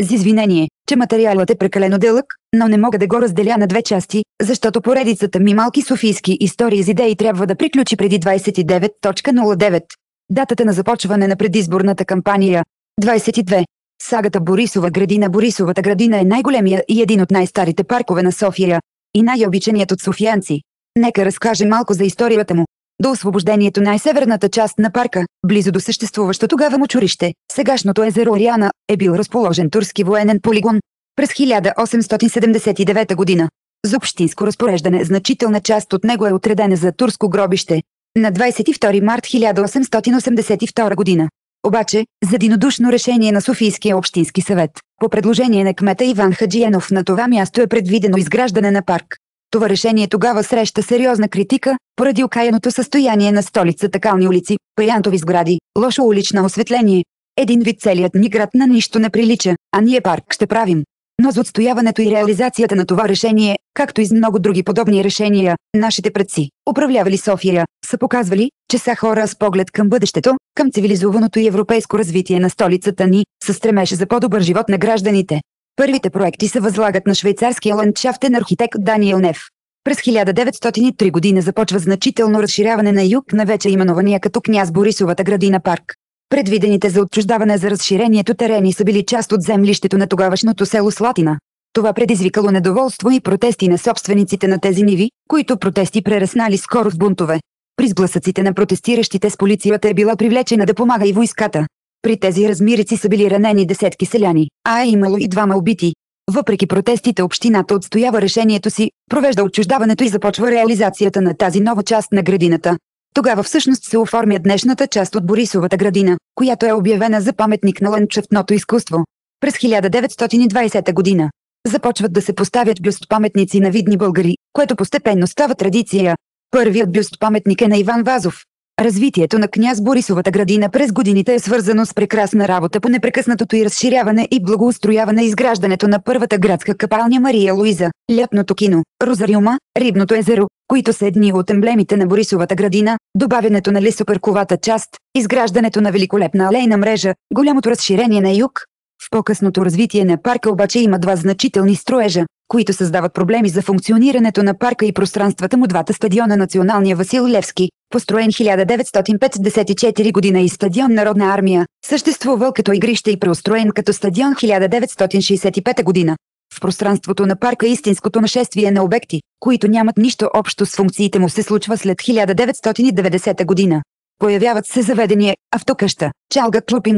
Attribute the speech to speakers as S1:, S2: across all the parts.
S1: с извинение, че материалът е прекалено дълъг, но не мога да го разделя на две части, защото поредицата ми малки софийски истории с идеи трябва да приключи преди 29.09. Датата на започване на предизборната кампания. 22. Сагата Борисова градина. Борисовата градина е най-големия и един от най-старите паркове на София и най-обичаният от софиянци. Нека разкаже малко за историята му. До освобождението най-северната част на парка, близо до съществуващо тогава мочурище, сегашното езеро Ориана, е бил разположен турски военен полигон. През 1879 година, за общинско разпореждане значителна част от него е отредена за турско гробище. На 22 март 1882 година. Обаче, за единодушно решение на Софийския общински съвет, по предложение на кмета Иван Хаджиенов, на това място е предвидено изграждане на парк. Това решение тогава среща сериозна критика, поради окаяното състояние на столицата, кални улици, паянтови сгради, лошо улично осветление. Един вид целият ни град на нищо не прилича, а ние парк ще правим. Но за отстояването и реализацията на това решение, както и с много други подобни решения, нашите предци, управлявали София, са показвали, че са хора с поглед към бъдещето, към цивилизованото и европейско развитие на столицата ни, със стремеж за по-добър живот на гражданите. Първите проекти се възлагат на швейцарския ландшафтен архитект Даниел Нев. През 1903 година започва значително разширяване на юг на вече именования като Княз Борисовата градина парк. Предвидените за отчуждаване за разширението терени са били част от землището на тогавашното село Слатина. Това предизвикало недоволство и протести на собствениците на тези ниви, които протести прераснали скоро в бунтове. При сблъсъците на протестиращите с полицията е била привлечена да помага и войската. При тези размирици са били ранени десетки селяни, а е имало и двама убити. Въпреки протестите, общината отстоява решението си, провежда отчуждаването и започва реализацията на тази нова част на градината. Тогава всъщност се оформя днешната част от Борисовата градина, която е обявена за паметник на ландшафтното изкуство. През 1920 година започват да се поставят бюст-паметници на видни българи, което постепенно става традиция. Първият бюст-паметник е на Иван Вазов. Развитието на Княз Борисовата градина през годините е свързано с прекрасна работа по непрекъснатото и разширяване и благоустрояване, изграждането на първата градска капалня Мария Луиза, лятното кино, розариума, рибното езеро, които са едни от емблемите на Борисовата градина, добавянето на лесопарковата част, изграждането на великолепна алейна мрежа, голямото разширение на юг. В по-късното развитие на парка обаче има два значителни строежа, които създават проблеми за функционирането на парка и пространствата му: двата стадиона Националния Васил Левски, построен 1954 година, и стадион Народна армия, съществувал като игрище и преустроен като стадион 1965 година. В пространството на парка истинското нашествие на обекти, които нямат нищо общо с функциите му, се случва след 1990 година. Появяват се заведения, автокъща, чалга клуб и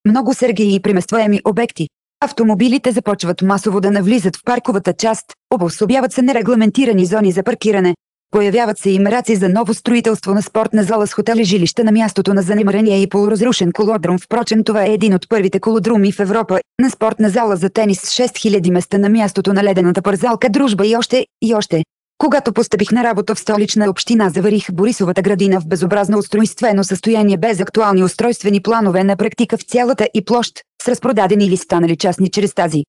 S1: много сергии и преместваеми обекти. Автомобилите започват масово да навлизат в парковата част, обособяват се нерегламентирани зони за паркиране. Появяват се и мераци за ново строителство на спортна зала с хотел и жилища на мястото на занемарения и полуразрушен колодрум. Впрочем, това е един от първите колодруми в Европа, на спортна зала за тенис с 6000 места на мястото на ледената парзалка Дружба и още. Когато постъпих на работа в Столична община, заварих Борисовата градина в безобразно устройствено състояние, без актуални устройствени планове, на практика в цялата и площ, с разпродадени или станали частни чрез тази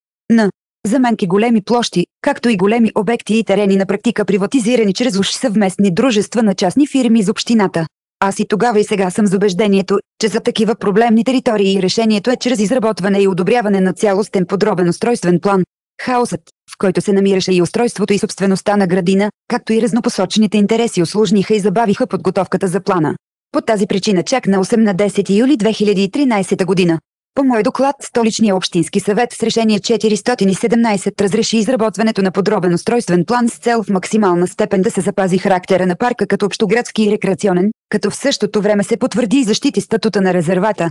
S1: заменки големи площи, както и големи обекти и терени, на практика приватизирани чрез уж съвместни дружества на частни фирми из общината. Аз и тогава и сега съм с убеждението, че за такива проблемни територии решението е чрез изработване и одобряване на цялостен подробен устройствен план. Хаосът, в който се намираше и устройството и собствеността на градина, както и разнопосочните интереси, усложниха и забавиха подготовката за плана. По тази причина чак на 10 юли 2013 година, по мой доклад, Столичния общински съвет с решение 417 разреши изработването на подробен устройствен план с цел в максимална степен да се запази характера на парка като общоградски и рекреационен, като в същото време се потвърди и защити статута на резервата.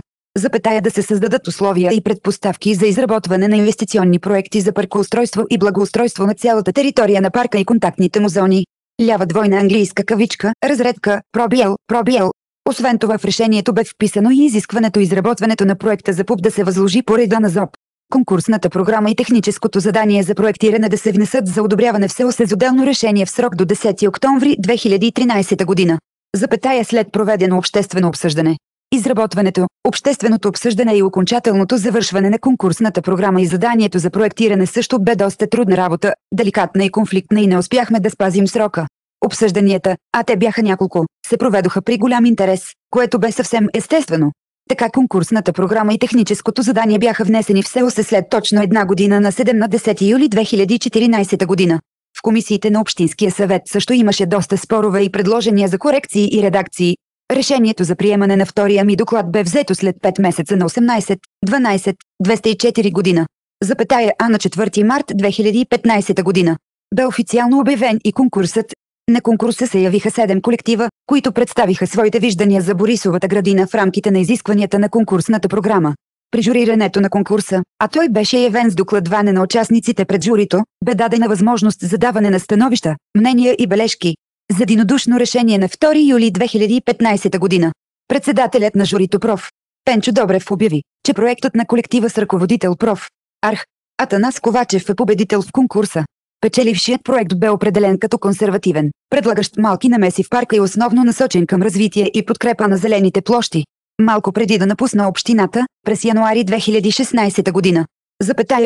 S1: Да се създадат условия и предпоставки за изработване на инвестиционни проекти за паркоустройство и благоустройство на цялата територия на парка и контактните му зони. Лява двойна английска кавичка, разредка, пробел. Освен това в решението бе вписано и изискването изработването на проекта за ПУП да се възложи по реда на ЗОП. Конкурсната програма и техническото задание за проектиране да се внесат за одобряване в СЕО с отделно решение в срок до 10 октомври 2013 година. След проведено обществено обсъждане. Изработването, общественото обсъждане и окончателното завършване на конкурсната програма и заданието за проектиране също бе доста трудна работа, деликатна и конфликтна, и не успяхме да спазим срока. Обсъжданията, а те бяха няколко, се проведоха при голям интерес, което бе съвсем естествено. Така конкурсната програма и техническото задание бяха внесени в СЕОС след точно една година на 10 юли 2014 година. В комисиите на Общинския съвет също имаше доста спорове и предложения за корекции и редакции. Решението за приемане на втория ми доклад бе взето след 5 месеца на 18-12-204 година. А на 4 март 2015 година бе официално обявен и конкурсът. На конкурса се явиха 7 колектива, които представиха своите виждания за Борисовата градина в рамките на изискванията на конкурсната програма. При журирането на конкурса, а той беше явен с докладване на участниците пред журито, бе дадена възможност за даване на становища, мнения и бележки. За единодушно решение на 2 юли 2015 година председателят на журито проф. Пенчо Добрев обяви, че проектът на колектива с ръководител проф. Арх. Атанас Ковачев е победител в конкурса. Печелившият проект бе определен като консервативен, предлагащ малки намеси в парка и основно насочен към развитие и подкрепа на зелените площи. Малко преди да напусна общината, през януари 2016 година,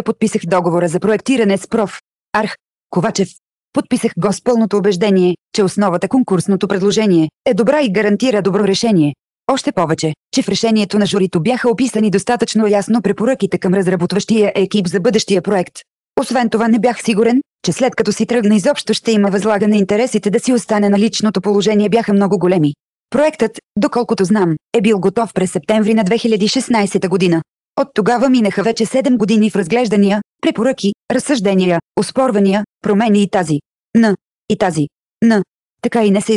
S1: подписах договора за проектиране с проф. Арх. Ковачев. Подписах го с пълното убеждение, че основата конкурсното предложение е добра и гарантира добро решение. Още повече, че в решението на журито бяха описани достатъчно ясно препоръките към разработващия екип за бъдещия проект. Освен това не бях сигурен, че след като си тръгна изобщо ще има възлагане интересите да си остане на личното положение бяха много големи. Проектът, доколкото знам, е бил готов през септември на 2016 година. От тогава минаха вече 7 години в разглеждания, препоръки, разсъждения, оспорвания, промени и тази. Така и не се